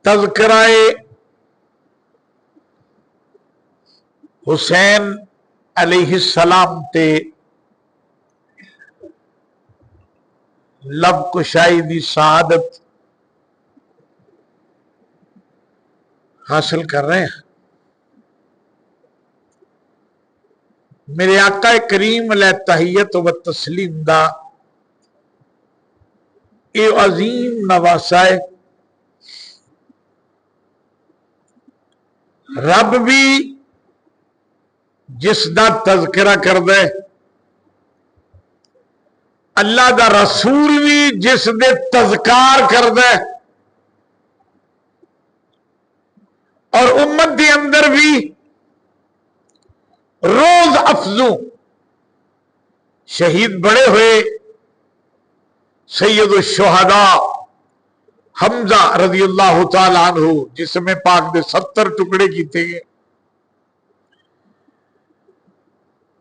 تذکرہ حسین علیہ السلام تے لب کشائی دی سعادت حاصل کر رہے ہیں۔ میرے آقا کریم علیہ تحیت و تسلیم دا اے عظیم نواسا ہے۔ رب بھی جس دا تذکرہ کر دے، اللہ دا رسول بھی جس دے تذکار کر دے، اور امت دے اندر بھی روز افزوں شہید بڑے ہوئے سید الشہداء حمزہ رضی اللہ تعالی عنہ، جسم پاک دے 70 ٹکڑے کیتے گئے۔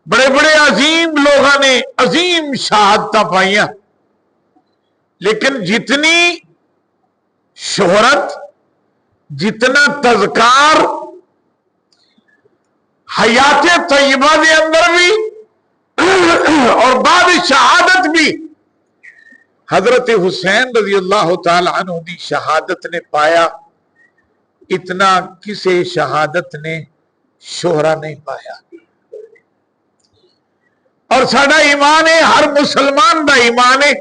بڑے بڑے عظیم لوگوں نے عظیم شہادتاں پائیاں، لیکن جتنی شہرت، جتنا تذکار حیات طیبہ دے اندر بھی اور بعد شہادت بھی حضرت حسین رضی اللہ تعالی عنہ دی شہادت نے پایا، اتنا کسی شہادت نے شہرہ نہیں پایا۔ اور ساڈا ایمان ہے، ہر مسلمان دا ایمان ہے،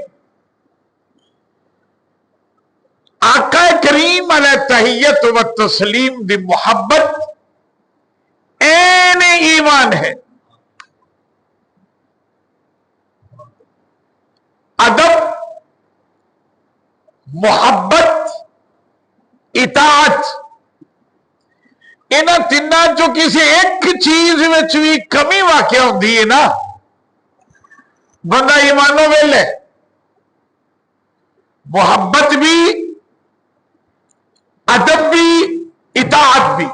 آقا کریم علیہ تحیت و تسلیم دی محبت این ایمان ہے۔ ادب، محبت، اطاعت، انہاں تیناں جو کسی ایک چیز میں بھی کمی واقع ہوندی ہے نا، بندہ ایمانوں ویل ہے۔ محبت بھی، ادب بھی، اطاعت بھی،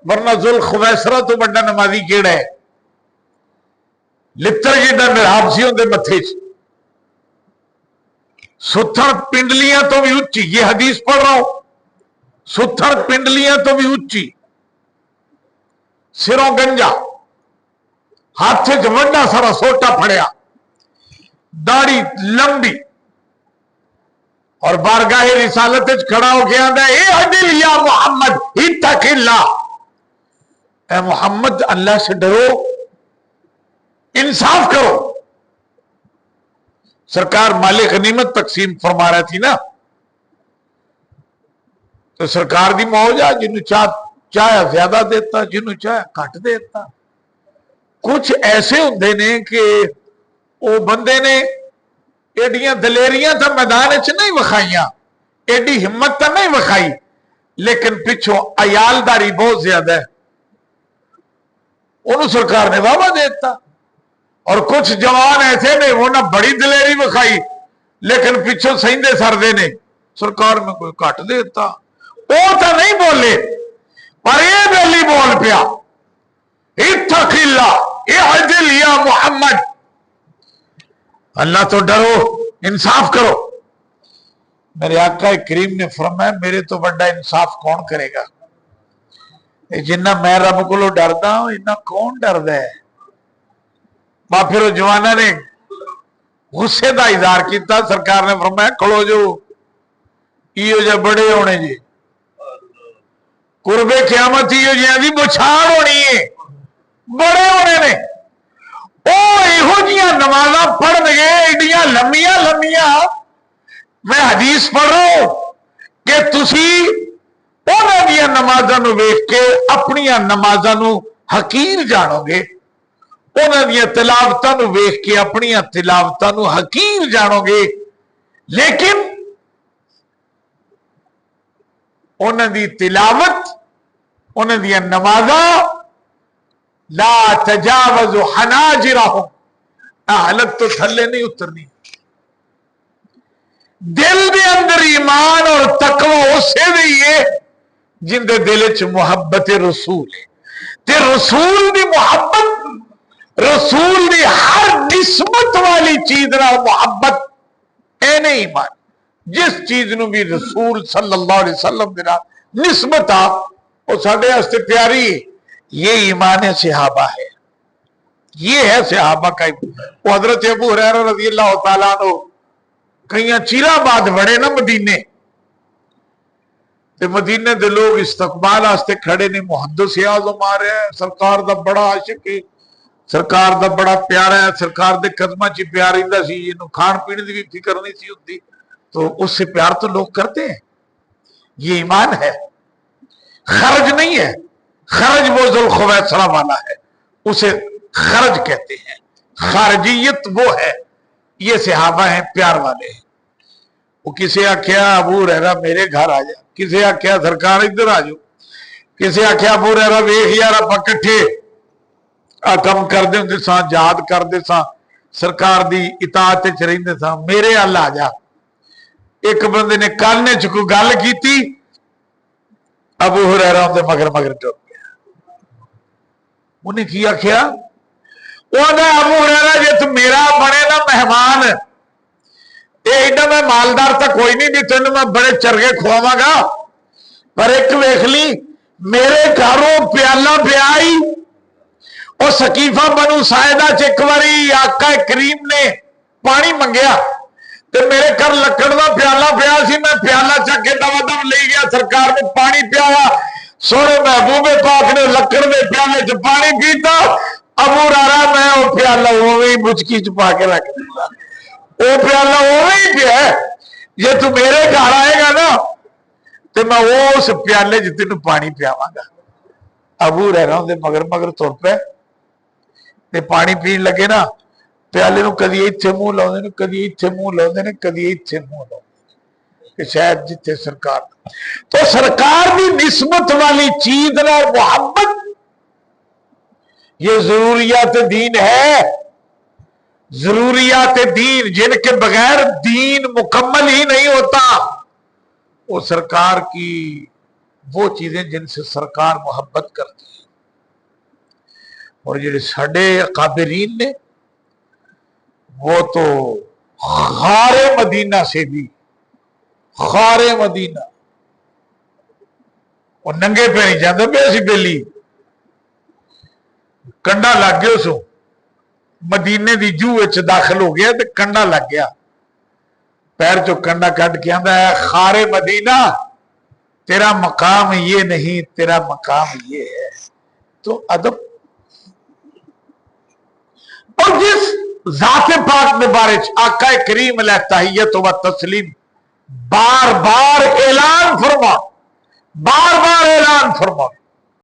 ورنہ ذوالخویسرہ تو بڑا نمازی کیڑا ہے، لتر جیڈا محراب سی ہوندے متھے چ، ستھڑ پنڈلیاں تو بھی اچھی، یہ حدیث پڑھ رہا ہوں، ستھڑ پنڈلیاں تو بھی اچھی، سروں گنجا، ہاتھ چ وڈا سارا سوٹا پھڑیا، داڑھی لمبی، اور بارگاہ رسالت کھڑا ہو گیا ہے، اے عدل یا محمد اتق اللہ، اے محمد اللہ سے ڈرو، انصاف کرو۔ سرکار مال غنیمت تقسیم فرما رہی تھی نا، تو سرکار دی موج ہے، جنہوں چاہے زیادہ دیتا، جنہوں چاہے کٹ دیتا۔ کچھ ایسے ہوندے نے کہ وہ بندے نے ایڈیاں دلیریاں تا میدان چ نہیں وکھائیاں، ایڈی ہمت تا نہیں وکھائی، لیکن پچھوں عیالداری بہت زیادہ ہے، انہوں سرکار نے واہ دیتا۔ اور کچھ جوان ایسے نے، وہ نہ بڑی دلیری وکھائی لیکن پچھوں سہندے سردے نے، سرکار میں کوئی کٹ دیتا۔ وہ تو نہیں بولے، پر یہ بیلی بول پیا، اتق اللہ، اعدل یا محمد، اللہ تو ڈرو، انصاف کرو۔ میرے آقا کریم نے فرمایا میرے تو بڑا انصاف کون کرے گا؟ جنہ میں رب کو ڈردا ہوں، انہ کون ڈردا ہے؟ پھر وہ جوانا نے غصے دا اظہار کیتا، سرکار نے فرمایا کھڑو جو، ایو جے بڑے ہونے جی، قرب قیامت ایو جے دی بچھاڑ ہونی ہے، بڑے ہونے نے۔ او ایہو جیاں نمازاں پڑھ گے ایڈیاں لمیاں لمیاں، میں حدیث پڑھ رہا ہوں کہ تسی انہاں دیاں نمازاں نو ویکھ کے اپنیاں نمازاں نو حقیر جانو گے، انہاں دیاں تلاوتاں نو ویکھ کے اپنیاں تلاوتاں نو حقیر جانو گے، لیکن انہاں دی تلاوت، انہاں دیاں نمازاں لا تجاوز حناجرہم، حالت تو تھلے نہیں اترنی۔ دل دے اندر ایمان اور تقوی اسے دیئے جن دے دل چ محبت رسول ہے، تے رسول دی محبت، رسول دی ہر نسبت والی چیز نہ محبت، اے نہیں ایمان۔ جس چیز نو بھی رسول صلی اللہ علیہ وسلم دے نال نسبت آ وہ ساڈے واسطے پیاری ہے. یہ ایمان صحابہ ہے. یہ ہے صحابہ کا. وہ حضرت ابو ہریرہ رضی اللہ تعالیٰ عنہ کئی چیرا بعد بڑے نا مدینے تے مدینے دے لوگ استقبال واسطے کھڑے نے. محدث اعظم آ رہے ہیں, سرکار دا بڑا عاشق ہے, سرکار دا بڑا پیارا ہے, سرکار دے قدماں چ پیار رہندا سی, اینو کھان پین دی بھی فکر نہیں سی ہوندی, تو اس سے پیار تو لوگ کرتے ہیں. یہ ایمان ہے, خرج نہیں ہے. خرج وہ ذوالخویسرہ والا ہے, اسے خرج کہتے ہیں. خارجیت وہ ہے. یہ صحابہ ہیں پیار والے ہیں. وہ کسے آکھیا ابو ہریرہ میرے گھر آ جا, کسے آکھیا سرکار ادھر آ جاؤ, کسے آکھیا ابو ہریرہ ویکھ یار اپاں کٹھے کم کردے ہوندے ساں, جہاد کردے ساں, سرکار دی اطاعت وچ رہندے ساں, میرے ال آ جا. ایک بندے نے کانے چ کوئی گل کیتی, ابو ہریرہ دے مگر مگر ٹر گیا. انہیں کی آکھیا, ابو ہریرہ جے تو میرا بنے نا مہمان, ایڈا میں مالدار تا کوئی نہیں بھی تینوں میں بڑے چرگے کھواواں گا, پر ایک ویکھ لی میرے گھروں پیالہ پیائی. اور سقیفہ بنو ساعدہ ایک باری آقا کریم نے پانی منگیا تے میرے گھر لکڑ دا پیالہ پیا سی, میں پیالہ چک کے دم دم لے گیا, سرکار نے پانی پیا. سونے محبوب پاک نے لکڑ دے پیالے چ پانی پیتا. ابو ہریرہ میں وہ پیالہ اوویں بچکی چ پا کے رکھ دتا, وہ پیالہ اوویں پیا. جے تو میرے گھر آئے گا نا تو میں اس پیالے چ تینوں پانی پیاواں گا. ابو ہریرہ دے مگر مگر تر پے تے پانی پین لگے نا, پیالے نو کدی ایتھے منہ لاؤندے نے, کدی ایتھے منہ لاؤندے نے, کدی ایتھے منہ لاؤندے کہ شاید جتھے سرکار. تو سرکار دی نسبت والی چیز نال محبت یہ ضروریات دین ہے. ضروریات دین جن کے بغیر دین مکمل ہی نہیں ہوتا. وہ سرکار کی وہ چیزیں جن سے سرکار محبت کرتی ہے. اور جو ساڈے اکابرین نے وہ تو خار مدینہ سے بھی, خار مدینہ وہ ننگے پہ نہیں جاندے پے سی, بیلی کنڈا لگ گیا سو, مدینے دی جو وچ داخل ہو گیا تے کنڈا لگ گیا, پیر چو کنڈا کٹ کے آندا ہے خار مدینہ تیرا مقام یہ نہیں, تیرا مقام یہ ہے. تو ادب. اور جس ذات پاک کے بارے آقا کریم علیہ تحیت و تسلیم بار بار اعلان فرما, بار بار اعلان فرما